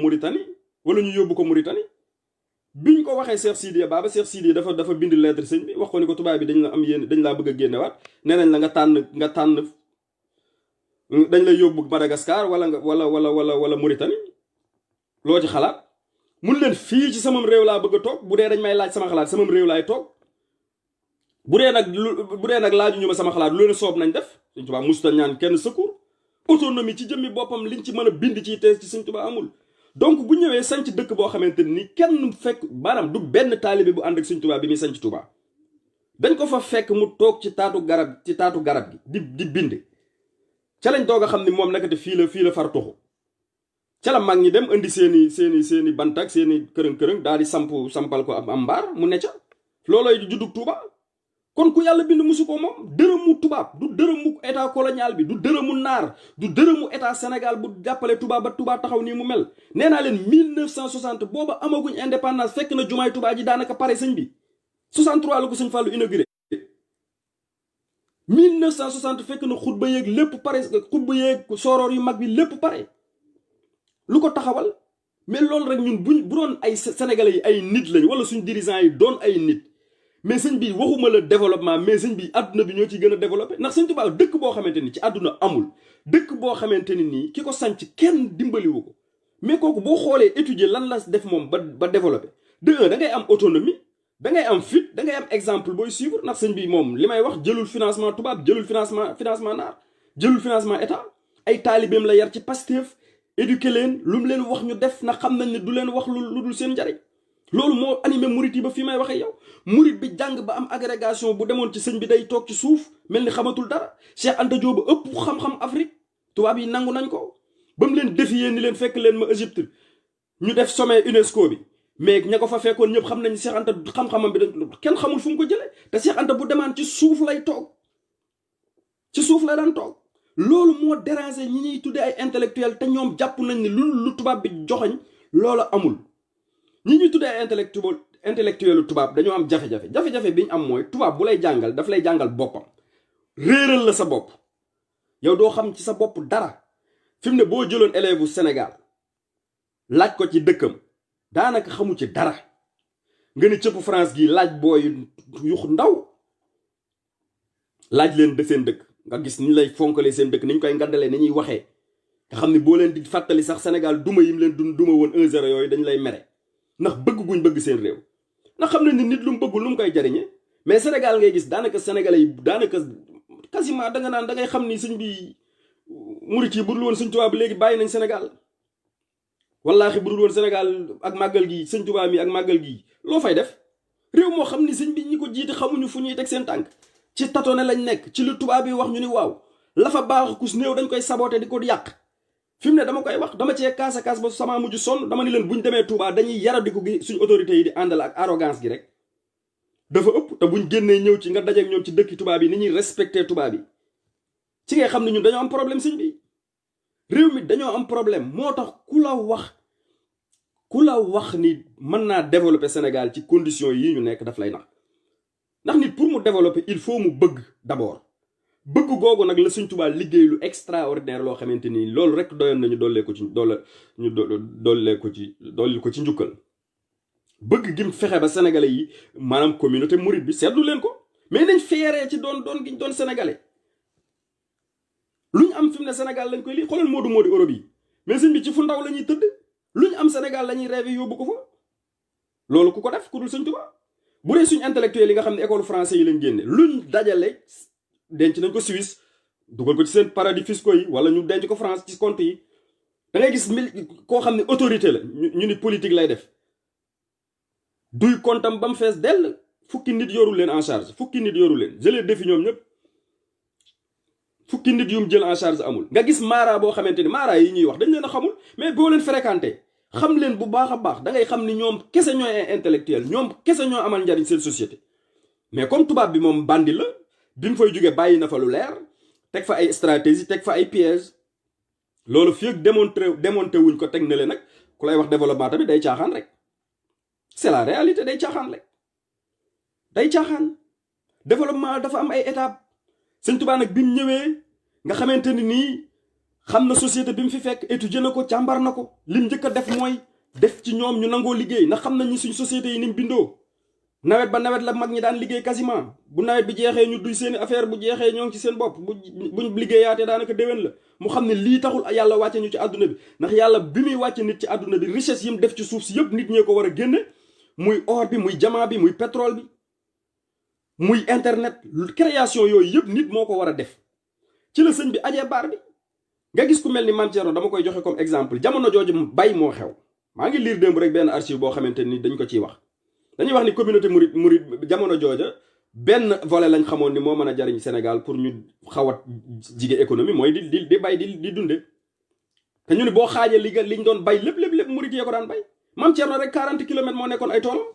Mauritanie biñ ko waxee Cheikh Sidiya Baba Cheikh Sidiya dafa bind lettre sëñ bi wax ko ni ko tubaab bi dañ la am yéen dañ laa bëgg a génnewaat nee nañ la nga tànn dañ lay yóbbu Madagascar wala Mauritanie loo ci xalaat mun leen fii ci samam réew laa bëgg a toog bu dee dañ may laaj sama xalaat samam réew laay toog bu dee nag laaju ñu ma sama xalaat lu leen soob nañ def Sëñ Tuubaa musta ñaan kenn secours autonomie ci jëmmi boppam liñ ci mën a bind ci tees ci Sëñ Tuubaa amul donc bu ñëwee sanc dëkk boo xamante ni kenn fekk maanaam du benn taalibe bu ànd ak Sëñ Tuubaa bi muy sanc Tuubaa dañ ko fa fekk mu toog ci taatu garab gi di bind ca lañ doog a xam ni moom nakate fii la far toxu ca la mag ñi dem indi seeni bantak seeni kërëng-kërëng daal di sampal ko am mbaar mu ne ca loolooy juddug Tuuba kon ku yàlla bind musu ko moom dërëmu tubaab du dërëmu état colonial bi du dërëmu naar du dërëmu état Sénégal bu jàppale Tuuba ba Tuuba taxaw nii mu mel nee naa leen 1960 booba amaguñ indépendance fekk na jumaay Tuuba ji daanaka pare sëñ bi 63 la ko sëñ Fallou inauguré 1960 fekk na xutba yeeg lépp pare xutba yeeg sooroor yu mag bi lépp pare lu ko taxawal mais loolu rek ñun bu doon ay sénégalais yi ay nit lañ wala suñ dirigeants yi doon ay nit mais sëñ bi waxuma la développement mais sëñ bi àdduna bi ñoo ciy gën a développé ndax sëñ Tuubaa dëkk boo xamante ni ci àdduna amul dëkk boo xamante ni nii ki ko sanc kenn dimbaliwu ko mais kooku boo xoolee étudier lan la def moom ba développé de un da ngay am autonomie da ngay am fit da ngay am exemple booy suivre ndax sëñ bi moom li may wax jëlul financement tubaab jëlul financement naar jëlul financement état ay taalibeem la yar ci Pastef éduquer leen lu mu leen wax ñu def na xam nañ ne du leen wax lu dul seen njariñ loolu moo animé murit yi ba fii may waxee yow murit bi jàng ba am agrégation bu demoon ci sëñ bi day toog ci suuf mel ni xamatul dara Cheikh Anta Diop ëpp xam-xam Afrique tubaab yi nangu nañ ko ba mu leen défier ni leen fekk leen ma Égypte ñu def sommet UNESCO bi mais ña ko fa fekkoon ñëpp xam nañ Cheikh Anta xam-xamam bi kenn xamul fu mu ko jëlee te Cheikh Anta bu demaan ci suuf lay toog ci suuf la daan toog loolu moo déranger ñi ñuy tuddee ay intellectuel te ñoom jàpp nañ ni lu tubaab bi joxañ loola amul ñi ñuy tuddee ay intellectuel tubaab dañoo am jafe-jafe bi ñu am mooy tubaab bu lay jàngal daf lay jàngal boppam réeral la sa bopp yow doo xam ci sa bopp dara fi mu ne boo jëloon élève u Sénégal laaj ko ci dëkkam daanaka xamu ci dara nga ni cëpp France gi laaj booy yu ndaw laaj leen de seen dëkk nga gis ni lay fonkalee seen dëkk ni ñu koy ngandalee ni ñuy waxee nga xam ne boo leen di fàttali sax Sénégal duma yim leen duma woon 1-0 yooyu dañ lay mere ndax bëgg guñ bëgg seen réew ndax xam nañ ni nit lu mu bëggul lu mu koy jariñe mais Sénégal ngay gis daanaka sénégalais yi daanaka quasiment da nga naan da ngay xam ni sëñ bi murit yi bu dul woon sëñ Tuubaa bi léegi bàyyi nañ Sénégal wallaahi bu dul woon Sénégal ak màggal gi sëñ Tuubaa mi ak màggal gi loo fay def réew moo xam ni sëñ bi ñi ko jiite xamuñu fu ñuy teg seen tànk ci tatone lañ nekk ci lu tubaab bi wax ñu ni waaw la fa baax kus néew dañ koy saboté di ko yàq fi mu ne dama koy wax dama cee kaasa kaas ba sama mujj sonn dama ni leen buñ demee Touba dañuy yaradiku gi suñ autorités yi di àndal ak arrogance gi rek dafa ëpp te buñ génnee ñëw ci nga dajeek ñoom ci dëkki tubaab yi ni ñuy respecté tubaab yi ci ngay xam ne ñun dañoo am problème sëñ bi réew mi dañoo am problème moo tax ku la wax ni mën naa développer Sénégal ci conditions yi ñu nekk daf lay nax ndax nit pour mu développer il faut mu bëgg d'abord bëgg googu nag la Sëñ Tuubaa liggéey lu extraordinaire loo xamante ni loolu rek doyoon nañu dollee ko ci njukkal bëgg gim fexe ba sénégalais yi maanaam communauté mouride bi seetlu leen ko mais nañ feeree ci doon sénégalais lu ñu am fi mu ne Sénégal lañ koy lii xoolal moodu Europe yi mais sëñ bi ci fu ndaw la ñuy tëdd luñ am Sénégal la ñuy rêvé yóbbu ko fa loolu ku ko def ku dul sëñ Tuubaa bu dee suñ intellectuel yi nga xam ne école français yi lañ génne luñ dajale denc nañ ko Suisse dugal ko ci seen paradis fiscaux yi wala ñu denc ko France ci compte yi da ngay gis koo xam ne autorité la ñu ni politique lay def duy comptam ba mu fees dell fukki nit yorul leen en charge fukki nit yorul leen je les défie ñoom ñëpp fukki nit yu mu jël en charge amul nga gis maara boo xamante ni maara yi ñuy wax dañ leen a xamul mais boo leen fréquenté xam leen bu baax a baax da ngay xam ni ñoom kese ñooy intellectuel ñoom kese ñoo amal njariñ seen société mais comme tubaab bi moom bandi la bi mu fay jógee bàyyi na fa lu leer teg fa ay stratégie teg fa ay pièges loolu fii ak démonté wuñ ko teg na leen nag ku lay wax développement tamit day caaxaan rek c'est la réalité day caaxaan rek day caaxaan développement dafa am ay étapes sëñ Tuubaa nag bi mu ñëwee nga xamante ni nii xam na société bi mu fi fekk étudier na ko càmbar na ko lim njëkk a def mooy def ci ñoom ñu nangoo liggéey ndax xam nañ ni suñ société yi ni mu bindoo nawet ba nawet la mag ñi daan liggéey quasiment bu nawet bi jeexee ñu duy seeni affaire bu jeexee ñoo ngi ci seen bopp buñ liggéeyaatee daanaka déwén la mu xam ne lii taxul yàlla wàcce ñu ci àdduna bi ndax yàlla bi muy wàcce nit ci àdduna bi richesse yi mu def ci suuf si yëpp nit ñee ko war a génne muy or bi muy diamant bi muy pétrole bi muy internet création yooyu yëpp nit moo ko war a def ci la sëñ bi ajee baar bi nga gis ku mel ni Mame Thierno dama koy joxe comme exemple jamono jooju bay moo xew maa ngi lire démb rek benn archive boo xamante ni dañ ko ciy wax dañuy wax ni communauté murid jamono jooja benn volet lañ xamoon ni moo mën a jariñ Sénégal pour ñu xaw a jige économie mooy di bay di dunde te ñu ni boo xaajee liñ doon bay lépp murid yee ko daan bay Mame Thierno rek 40 kilomètres moo nekkoon ay toolam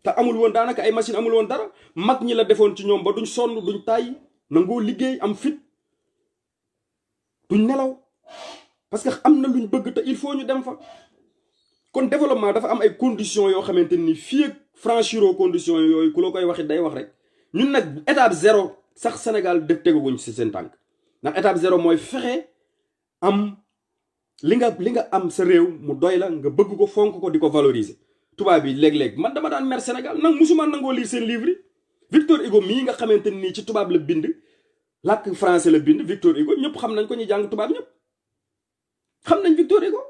te amul woon daanaka ay machine amul woon dara mag ñi la defoon ci ñoom ba duñ sonn duñ tàyyi nangoo liggéey am fit duñ nelaw parce que am na luñ bëgg te il faut ñu dem fa kon développement dafa am ay conditions yoo xamante ni fii ak franchiro conditions yooyu ku la koy waxit day wax rek ñun nag étape zéro sax Sénégal def teguguñ ci seen tànk ndax étape zéro mooy fexe am li nga am sa réew mu doy la nga bëgg ko fonk ko di ko valoriser tubaab bi léeg-léeg man dama daan mer Sénégal nag musuma nangoo lire seen livre yi Victor Hugo mii nga xamante nii ci tubaab la bind làkk français la bind Victor Hugo ñëpp xam nañ ko ñu jàng tubaab ñëpp xam nañ Victor Hugo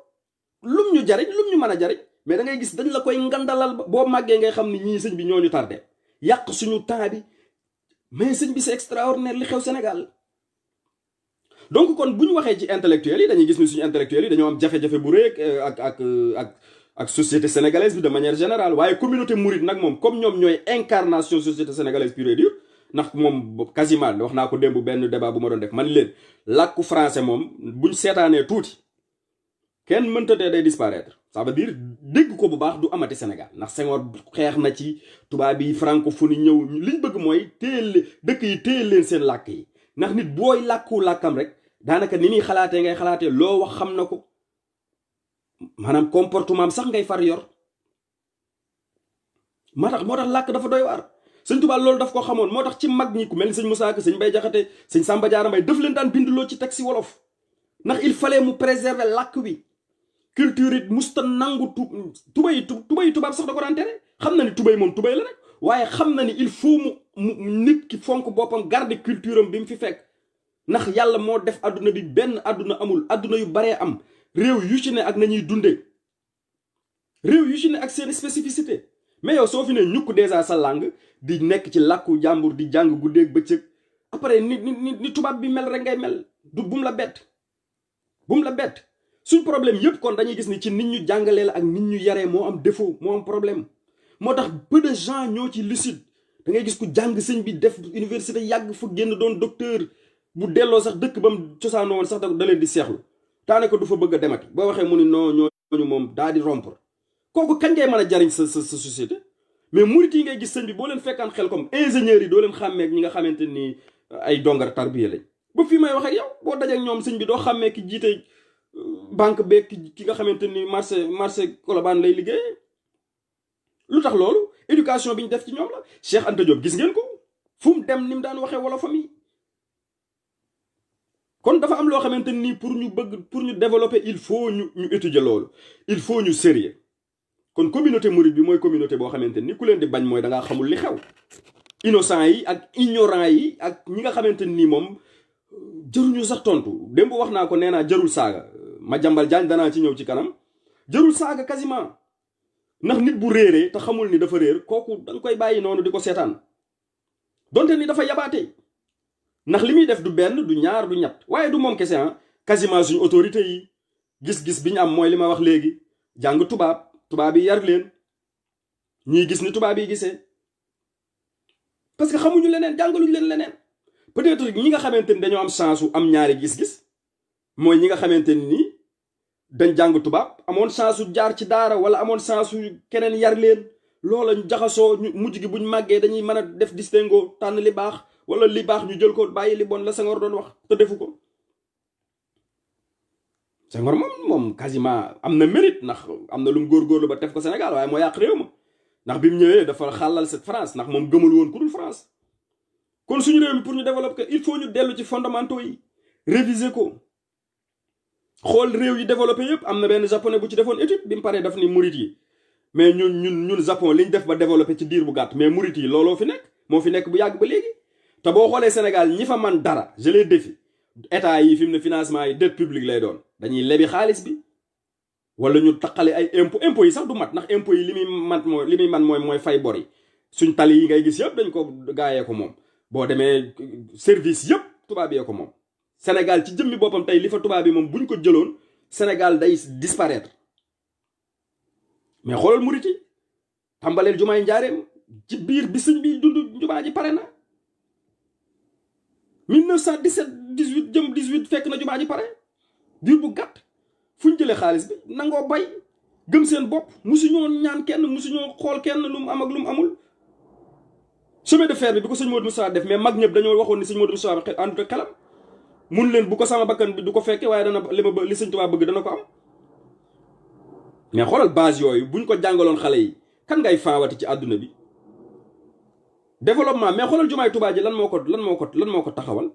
lum ñu jariñ lum ñu mën a jariñ mais da ngay gis dañ la koy ngandalal boo màggee ngay xam ni ñii sëñ bi ñoo ñu tardé yàq suñu temps bi mais sëñ bi c'est extraordinaire li xew Sénégal donc kon bu ñu waxee ci intellectuels yi dañuy gis ni suñu intellectuels yi dañoo am jafe-jafe bu rëy ak société sénégalaise bi de manière générale waaye communauté mouride nag moom comme ñoom ñooy incarnation société sénégalaise pure et dure ndax moom quasiment wax naa ko démb benn débat bu ma doon def man leen làkku français moom buñ seetaanee tuuti kenn mënta tee day disparaître ça veut dire dégg ko bu baax du amati Sénégal ndax Senghor xeex na ci tubaab yi francophonie ñëw liñ bëgg mooy téyel dëkk yi téyel leen seen làkk yi ndax nit booy làkku làkkam rek daanaka ni muy xalaatee ngay xalaatee loo wax xam na ko maanaam comportement am sax ngay far yor moo tax làkk dafa doy waar sëñ Tuubaa loolu daf ko xamoon moo tax ci mag ñi ku mel ni sëñ Moussa Ka sëñ Bay Jaxate sëñ Samba Diarra Mbaye daf leen daan bindloo ci texte wolof ndax il fallait mu préserver làkk wi culture it musta nangu tubay tubaab sax da ko daan tere xam na ni tubay moom tubay la rek waaye xam na ni il faut mu nit ki fonk boppam garder culture am bi mu fi fekk ndax yàlla moo def adduna bi benn adduna amul adduna yu baree am réew yu ci ne ak nañuy dundee réew yu ci ne ak seen spécificité mais yow soo fi ne ñukk déjà sa langue di nekk ci làkku jàmbur di jàng guddeeg bëccëg après ni tubaab bi mel rek ngay mel du bum la bett suñ problème yëpp kon dañuy gis ni ci nit ñu jàngalee la ak nit ñu yaree moo am défaut moo am problème moo tax peu de gens ñoo ci lucide da ngay gis ku jàng sëñ bi def université yàgg fa génn doon docteur bu delloo sax dëkk ba mu cosaanoo woon sax da leen di seexlu daanaka du fa bëgg a demati boo waxee mu ni non ñooñu moom daa di rompre kooku kañ ngay mën a jariñ sa société mais murit yi ngay gis sëñ bi boo leen fekkaan xel comme ingénieurs yi doo leen xàmmeek ñi nga xamante ni ay dongar tarbiya lañ ba fii may wax ak yow boo dajeek ñoom sëñ bi doo xàmmee ki jiite banque beeg ki nga xamante ni marché Colobane lay liggéey lu tax loolu éducation bi ñu def ci ñoom la Cheikh Anta Diop gis ngeen ko fu mu dem ni mu daan waxee wala famille kon dafa am loo xamante nii pour ñu développer il faut ñu étudier loolu il faut ñu sérieux kon communauté mouride bi mooy communauté boo xamante ni ku leen di bañ mooy da ngaa xamul li xew innocent yi ak ignorant yi ak ñi nga xamante nii moom jëruñu sax tontu démb wax naa ko nee naa jërul saaga Madiambal Diagne danaa ci ñëw ci kanam jërul saaga quasiment ndax nit bu réeree te xamul ni dafa réer kooku danga koy bàyyi noonu di ko seetaan donte ni dafa yabaate ndax li muy def du benn du ñaar du ñett waaye du moom kese quasiment suñu autorité yi gis-gis bi ñu am mooy li ma wax léegi jàng tubaab yi yar leen ñuy gis ni tubaab yi gisee parce que xamuñu leneen jàngaluñu leen leneen peut-être ñi nga xamante ni dañoo am chance su am ñaari gis-gis mooy ñi nga xamante ni dañ jàng tubaab amoon chance su jaar ci daara wala amoon chance su keneen yar leen loola ñu jaxasoo ñu mujj gi buñ màggee dañuy mën a def distinguo tànn li baax wala li baax ñu jël ko bàyyi li bon la Senghor doon wax te defu ko. Senghor moom quasiment am na mérite ndax am na lu mu góorgóorlu ba def ko Sénégal waaye moo yàq réew ma ndax bi mu ñëwee dafa xàllal cette France ndax moom gëmul woon ku dul France. kon suñu réew mi pour ñu développer il faut ñu dellu ci fondamentaux yi réviser ko xool réew yi développé yëpp am na benn japonais bu ci defoon étude bi mu paree daf ni murit yi mais ñun Japon li ñu def ba développé ci diir bu gàtt mais murit yi looloo fi nekk moo fi nekk bu yàgg ba léegi. te boo xoolee Sénégal ñi fa man dara je les défie état yi fi mu ne financement yi dette publique lay doon dañuy lebi xaalis bi wala ñu taqale ay impôts yi sax du mat ndax impôts yi li muy man mooy fay bor yi suñ tali yi ngay gis yëpp dañ ko gaayee ko moom boo demee service yëpp tubaab yee ko moom Sénégal ci jëmmi boppam tey li fa tubaab yi moom buñ ko jëloon Sénégal day disparaître mais xoolal murit yi tàmbaleel jumaay njaareem ci biir bi sëñ bi dund jumaa ji pare na 1917 18 jëm 18 fekk na jumaa ji pare diir bu gàtt fu ñu jëlee xaalis bi nangoo bay gëm seen bopp musuñoo ñaan kenn musuñoo xool kenn lu mu am ak lu mu amul. chemin de fer bi ko sëñ Modou Moussa def mais mag ñëpp dañoo waxoon ni sëñ Modou Moussa àndut ak xelam mun leen bu ko sama bakkan bi du ko fekke waaye dana li sëñ Tuubaa bëgg dana ko am. mais xoolal base yooyu buñ ko jàngaloon xale yi kan ngay faawati ci àdduna bi. développement mais xoolal jumaay Touba ji lan moo ko taxawal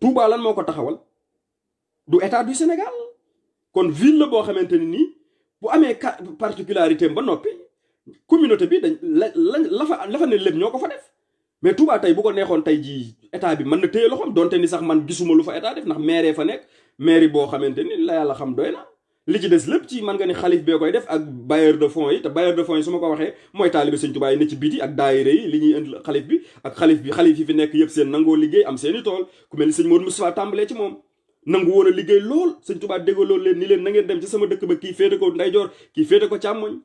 Touba lan moo ko taxawal du état du Sénégal kon ville la boo xamante ni nii bu amee particularité ba noppi communauté bi dañ la fa ne lépp ñoo ko fa def mais Touba tey bu ko neexoon tey jii état bi mën na téye loxoom donte ni sax man gisuma lu fa état def ndax maire fa nekk maire boo xamante ni la yàlla xam doy na. li ci des lépp ci man nga ni xalif bee koy def ak bailleur de fonds yi te bailleur de fonds yi su ma ko waxee mooy taalibe Sëñ Tuubaa yi ne ci biti ak daayira yi li ñuy indi xalif bi ak xalif yi fi nekk yëpp seen nangoo liggéey am seeni tool ku mel ni sëñ Modou Moustapha tàmbalee ci moom nangu woon a liggéey lool Sëñ Tuubaa déggaloon leen ni leen na ngeen dem ci sama dëkk ba kii féete ko ndeyjoor kii féete ko càmmoñ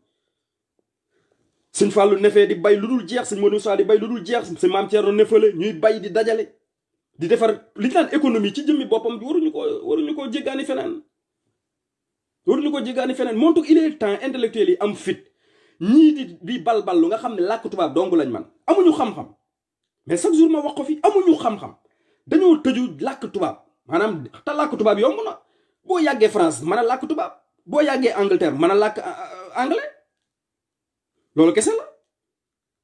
sëñ Fàllu nefee di bay lu dul jeex sëñ Modou Moustapha di bay lu dul jeex sëñ Maam Thierno nefale ñuy bay di dajale di defar li ñu naan économie ci jëmmi boppam waruñu koo jéggaani feneen waruñu ko jéggaani feneen moo tax il est temps intellectuel yi am fit ñii di balbal lu nga xam ne làkk tubaab dong lañ man amuñu xam-xam mais chaque jour ma wax ko fi amuñu xam-xam dañoo tëju làkk tubaab maanaam te làkk tubaab yomb na boo yàggee France mën a làkk tubaab boo yàggee Angleterre mën a làkk anglais loolu kese la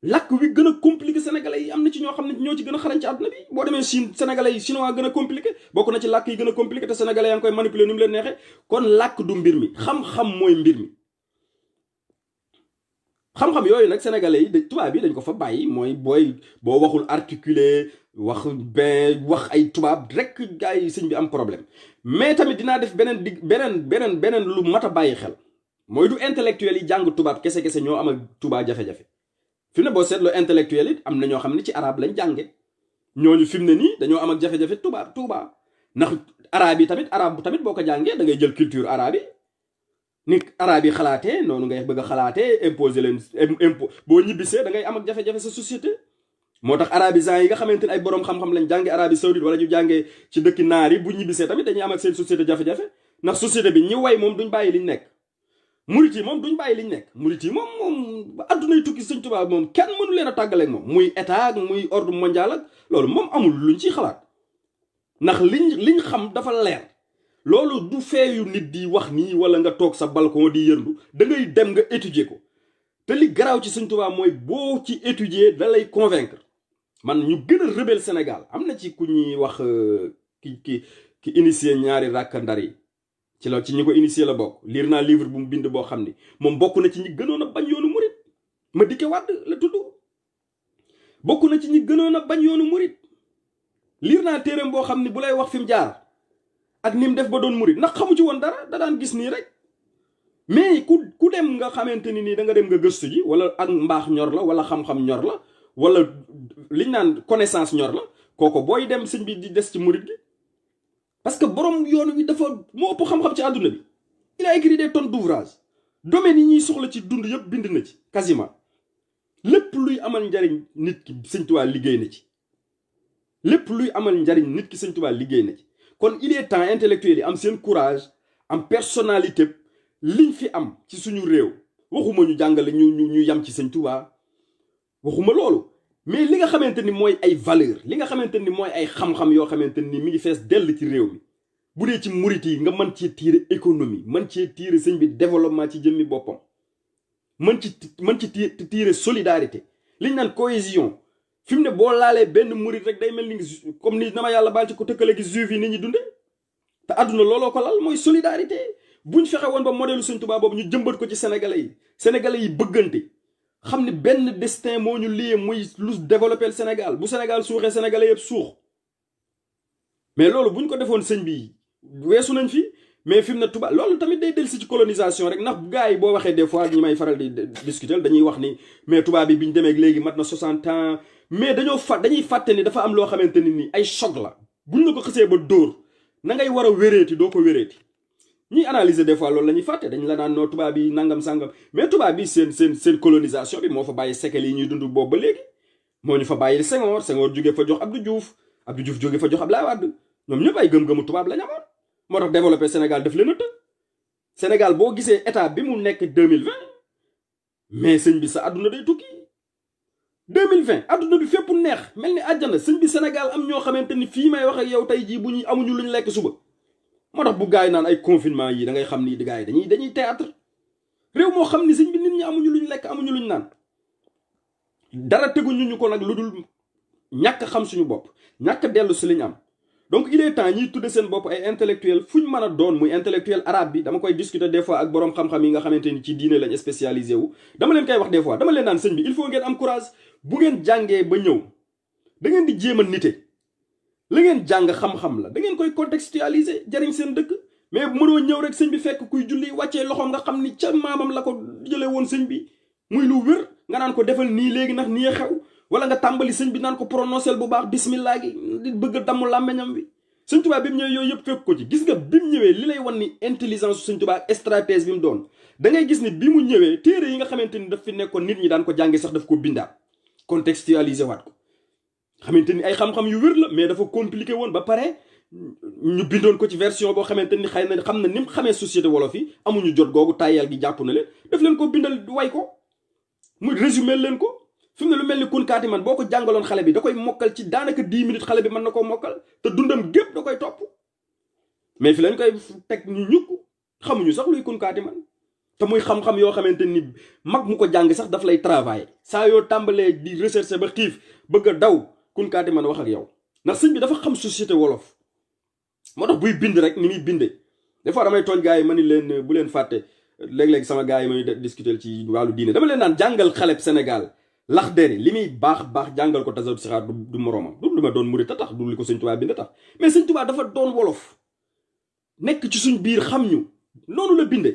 làkk wi gën a compliqué sénégalais yi am na ci ñoo xam ne ñoo ci gën a xarañ ci àdduna bi boo demee Chine sénégalais yi chinois gën a compliqué bokk na ci làkk yi gën a compliqué te sénégalais yaa ngi koy manipuler ni mu leen neexee kon làkk du mbir mi xam-xam mooy mbir mi xam-xam yooyu nag sénégalais yi tubaab yi dañ ko fa bàyyi mooy boo waxul articulé wax ay tubaab rek gars yi sëñ bi am problème mais tamit dinaa def beneen lu mat a bàyyi xel mooy du intellectuel yi jàng tubaab kese ñoo am ak tubaab jafe-jafe fi mu ne boo seetloo intellectuel it am na ñoo xam ne ci arabe lañ jànge ñooñu fi mu ne nii dañoo am ak jafe-jafe tubaab ndax arabe yi tamit boo ko jàngee da ngay jël culture arabe yi ni arabe yi xalaatee noonu ngay bëgg a xalaatee imposer leen impôt boo ñibbisee da ngay am ak jafe-jafe sa société moo tax arabisants yi nga xamante ne ay boroom xam-xam lañ jànge Arabie Saoudite wala ñu jàngee ci dëkki naar yi bu ñibbisee tamit dañuy am ak seen société jafe-jafe ndax société bi ñi way moom duñ bàyyi liñ nekk murit yi moom duñ bàyyi liñ nekk murit yi moom addunay tukki Sëñ Tuubaa moom kenn mënu leen a tàggaleeg moom muy état ak muy ordre mondial ak loolu moom amul luñ ciy xalaat ndax liñ xam dafa leer loolu du feeyu nit di wax nii wala nga toog sa balcon di yërndu da ngay dem nga étudier ko te li garaaw ci Sëñ Tuubaa mooy boo ci étudier da lay convaincre man ñu gën a rebelle Sénégal am na ci ku ñuy wax ki initié ñaari ràkka ndar yi ci ñi ko initié la bokk liir naa livre bu mu bind boo xam ni moom bokk na ci ñi gënoon a bañ yoonu murit Madické Wade la tudd bokk na ci ñi gënoon a bañ yoonu murit liir naa téereem boo xam ni bu lay wax fi mu jaar ak ni mu def ba doon murit ndax xamu ci woon dara da daan gis nii rek. mais ku dem nga xamante ni nii da nga dem nga gëstu ji wala ak mbaax ñor la wala xam-xam ñor la wala liñ naan connaissance ñor la kooko booy dem sëñ bi di des ci murit gi parce que borom yoon wi dafa moo ëpp xam-xam ci àdduna bi il a écrit des tonnes d'ouvrages domaines yi ñuy soxla ci dund yëpp bind na ci quasiment lépp luy amal njariñ nit ki sëñ Tuubaa liggéey na ci lépp luy amal njariñ nit ki sëñ Tuubaa liggéey na ci kon il est temps intellectuel yi am seen courage am personnalité liñ fi am ci suñu réew waxuma ñu jàngale ñu yam ci sëñ Tuubaa waxuma loolu mais li nga xamante ni mooy ay valeur li nga xamante ni mooy ay xam-xam yoo xamante ni mi ngi fees dell ci réew mi bu dee ci murit yi nga mën cee tiire économie mën cee tiire sëñ bi développement ci jëmmi boppam mën ci tiire solidarité liñ naan cohésion fi mu ne boo laalee benn murit rek day mel ni comme ni dama yàlla baal ci ko tëkkale gi juif yi nit ñi dunde te àdduna looloo ko lal mooy solidarité buñ fexe woon ba modèle sëñ Tuubaa boobu ñu jëmbat ko ci sénégalais yi bëggante xam ne benn destin moo ñu lié muy lu développer Sénégal bu Sénégal suuxee sénégalais yëpp suux mais loolu buñ ko defoon sëñ bi weesu nañ fi mais fi mu ne Tuubaa loolu tamit day dellusi ci colonisation rek ndax gars yi boo waxee des fois ñi may faral di discuter dañuy wax ni mais tubaab bi biñ demee léegi mat na 60 ans mais dañuy fàtte ni dafa am loo xamante ni nii ay choc la buñ la ko xësee ba dóor na ngay war a wéreeti doo ko wéreeti ñuy analyser des fois loolu la ñuy fàtte dañ la naan noo tubaab yi nangam sangam mais tubaab bi seen colonisation bi moo fa bàyyi séquelles yi ñuy dund boobu ba léegi moo ñu fa bàyyi Senghor jóge fa jox Abdou Diouf jóge fa jox Abdoulaye Wade ñoom ñëpp ay gëm-gëmu tubaab la ñu amoon moo tax développé Sénégal daf leen a të Sénégal boo gisee état bi mu nekk 2020 mais sëñ bi sa àdduna day tukki 2020 àdduna bi fépp neex mel ni àjjana sëñ bi Sénégal am ñoo xamante ni fii may wax ak yow tey jii bu ñu amuñu luñ lekk suba moo tax bu gars yi naan ay confinement yi da ngay xam ni gars yi dañuy théâtre réew moo xam ni sëñ bi nit ñi amuñu luñ lekk amuñu luñ naan dara teguñu ñu ko nag lu dul ñàkk xam suñu bopp ñàkk dellu si liñ am donc il est temps ñiy tudde seen bopp ay intellectuel fu ñu mën a doon muy intellectuel arabe bi dama koy discuter des fois ak boroom xam-xam yi nga xamante ni ci diine lañ spécialisé wu dama leen koy wax des fois dama leen naan sëñ bi il faut ngeen am courage bu ngeen jàngee ba ñëw da ngeen di jéem a nite la ngeen jàng xam-xam la da ngeen koy contextualiser jariñ seen dëkk mais mënoo ñëw rek sëñ bi fekk kuy julli wàccee loxoom nga xam ni ca maamam la ko jëlee woon sëñ bi muy lu wér nga naan ko defal nii léegi ndax nii xew wala nga tàmbali sëñ bi naan ko prononcé bu baax bismillah gi di bëgg a damm làmmeñam bi sëñ Tuubaa bi mu ñëwee yooyu yëpp fekk ko ci gis nga bi mu ñëwee li lay wan ni intelligence sëñ Tuubaa ak stratège bi mu doon da ngay gis ni bi mu ñëwee téere yi nga xamante ni daf fi nekkoon nit ñi daan ko jàngi sax daf ko bindaat contextualiser waat ko xamante ni ay xam-xam yu wér la mais dafa compliqué woon ba pare ñu bindoon ko ci version boo xamante ni xëy na xam na ni mu xamee société wolof yi amuñu jot googu tàyyal gi jàpp na leen daf leen ko bindal way ko muy résumé leen ko fi mu ne lu mel ni kun kaati man boo ko jàngaloon xale bi da koy mokkal ci daanaka 10 minutes xale bi mën na koo mokkal te dundam gépp da koy topp mais fi lañ koy teg ñu ñukk xamuñu sax luy kun kaati man te muy xam-xam yoo xamante ni mag mu ko jàng sax daf lay travailler saa yoo tàmbalee di recherche ba xiif bëgg a daw kun kaati man wax ak yow ndax sëñ bi dafa xam société wolof moo tax buy bind rek ni muy bindee des fois damay tooñ gars yi ma ni leen bu leen fàtte léeg-léeg sama gars yi may discuter ci wàllu diine dama leen naan jàngal xaleb Sénégal Laxdari li muy baax jàngal ko tasawuf sixaar du moroomam du li ma doon murit a tax du li ko sëñ Tuubaa bind tax mais sëñ Tuubaa dafa doon wolof nekk ci suñ biir xam ñu noonu la binde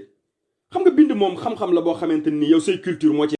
xam nga bind moom xam-xam la boo xamante ni yow say culture moo ci